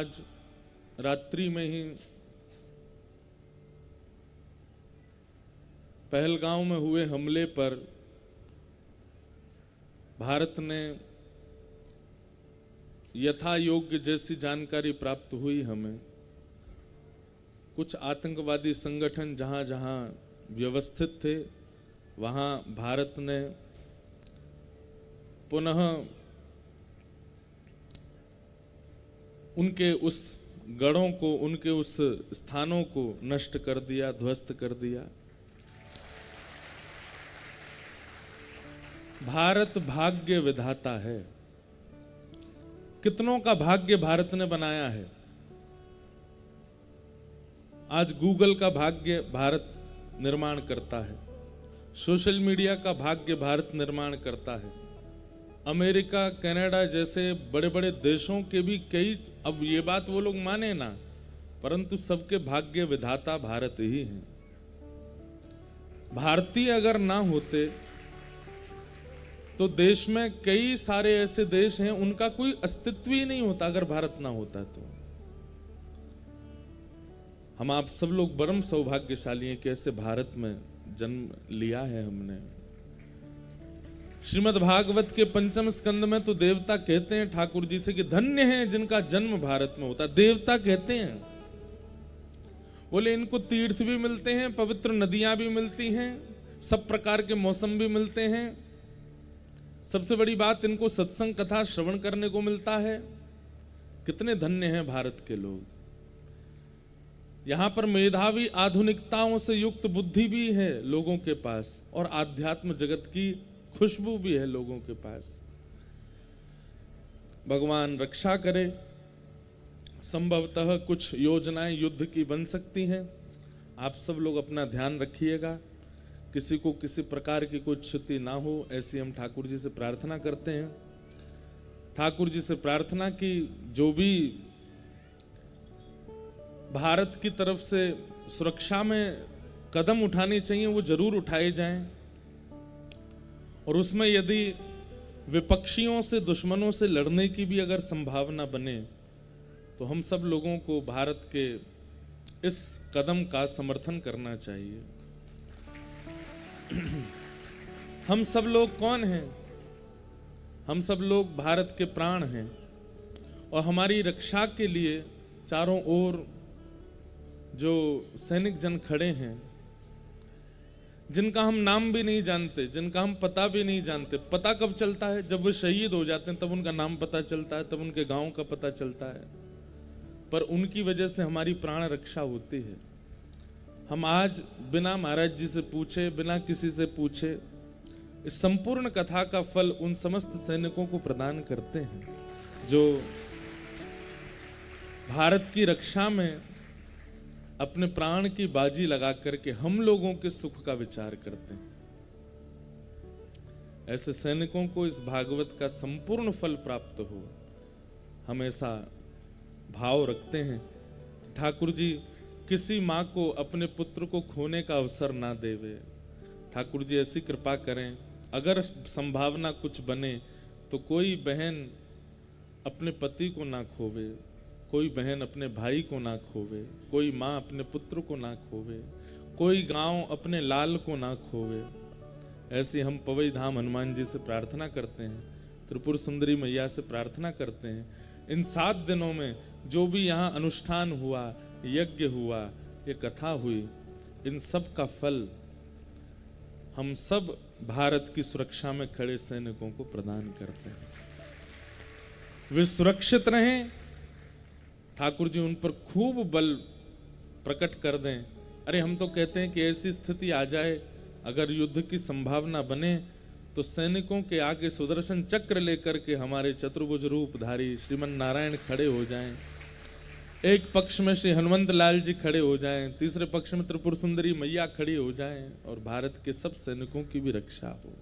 आज रात्रि में ही पहलगांव में हुए हमले पर भारत ने यथा योग्य जैसी जानकारी प्राप्त हुई हमें, कुछ आतंकवादी संगठन जहां जहां व्यवस्थित थे वहां भारत ने पुनः उनके उस गढ़ों को, उनके उस स्थानों को नष्ट कर दिया, ध्वस्त कर दिया। भारत भाग्य विधाता है। कितनों का भाग्य भारत ने बनाया है। आज गूगल का भाग्य भारत निर्माण करता है, सोशल मीडिया का भाग्य भारत निर्माण करता है। अमेरिका, कनाडा जैसे बड़े बड़े देशों के भी कई, अब ये बात वो लोग माने ना, परंतु सबके भाग्य विधाता भारत ही है। भारतीय अगर ना होते तो देश में कई सारे ऐसे देश हैं उनका कोई अस्तित्व ही नहीं होता अगर भारत ना होता तो। हम आप सब लोग परम सौभाग्यशाली हैं कि ऐसे भारत में जन्म लिया है हमने। श्रीमद् भागवत के पंचम स्कंद में तो देवता कहते हैं ठाकुर जी से कि धन्य हैं जिनका जन्म भारत में होता। देवता कहते हैं, बोले इनको तीर्थ भी मिलते हैं, पवित्र नदियां भी मिलती हैं, सब प्रकार के मौसम भी मिलते हैं। सबसे बड़ी बात, इनको सत्संग कथा श्रवण करने को मिलता है। कितने धन्य हैं भारत के लोग। यहां पर मेधावी आधुनिकताओं से युक्त बुद्धि भी है लोगों के पास, और आध्यात्म जगत की खुशबू भी है लोगों के पास। भगवान रक्षा करे। संभवतः कुछ योजनाएं युद्ध की बन सकती हैं। आप सब लोग अपना ध्यान रखिएगा, किसी को किसी प्रकार की कोई क्षति ना हो, ऐसी हम ठाकुर जी से प्रार्थना करते हैं। ठाकुर जी से प्रार्थना की जो भी भारत की तरफ से सुरक्षा में कदम उठाने चाहिए वो जरूर उठाए जाएं, और उसमें यदि विपक्षियों से, दुश्मनों से लड़ने की भी अगर संभावना बने तो हम सब लोगों को भारत के इस कदम का समर्थन करना चाहिए। हम सब लोग कौन हैं? हम सब लोग भारत के प्राण हैं, और हमारी रक्षा के लिए चारों ओर जो सैनिक जन खड़े हैं, जिनका हम नाम भी नहीं जानते, जिनका हम पता भी नहीं जानते। पता कब चलता है? जब वो शहीद हो जाते हैं तब उनका नाम पता चलता है, तब उनके गांव का पता चलता है। पर उनकी वजह से हमारी प्राण रक्षा होती है। हम आज बिना महाराज जी से पूछे, बिना किसी से पूछे, इस संपूर्ण कथा का फल उन समस्त सैनिकों को प्रदान करते हैं जो भारत की रक्षा में अपने प्राण की बाजी लगा करके हम लोगों के सुख का विचार करते हैं। ऐसे सैनिकों को इस भागवत का संपूर्ण फल प्राप्त हो, हम ऐसा भाव रखते हैं। ठाकुर जी किसी माँ को अपने पुत्र को खोने का अवसर ना देवे। ठाकुर जी ऐसी कृपा करें, अगर संभावना कुछ बने तो कोई बहन अपने पति को ना खोवे, कोई बहन अपने भाई को ना खोवे, कोई माँ अपने पुत्र को ना खोवे, कोई गांव अपने लाल को ना खोवे। ऐसी हम पवई धाम हनुमान जी से प्रार्थना करते हैं, त्रिपुर सुंदरी मैया से प्रार्थना करते हैं। इन 7 दिनों में जो भी यहाँ अनुष्ठान हुआ, यज्ञ हुआ, ये कथा हुई, इन सब का फल हम सब भारत की सुरक्षा में खड़े सैनिकों को प्रदान करते हैं। वे सुरक्षित रहें, ठाकुर जी उन पर खूब बल प्रकट कर दें। अरे हम तो कहते हैं कि ऐसी स्थिति आ जाए, अगर युद्ध की संभावना बने तो सैनिकों के आगे सुदर्शन चक्र लेकर के हमारे चतुर्भुज रूपधारी श्रीमन नारायण खड़े हो जाएं। एक पक्ष में श्री हनुमंत लाल जी खड़े हो जाएं, तीसरे पक्ष में त्रिपुर सुंदरी मैया खड़ी हो जाएं, और भारत के सब सैनिकों की भी रक्षा हो।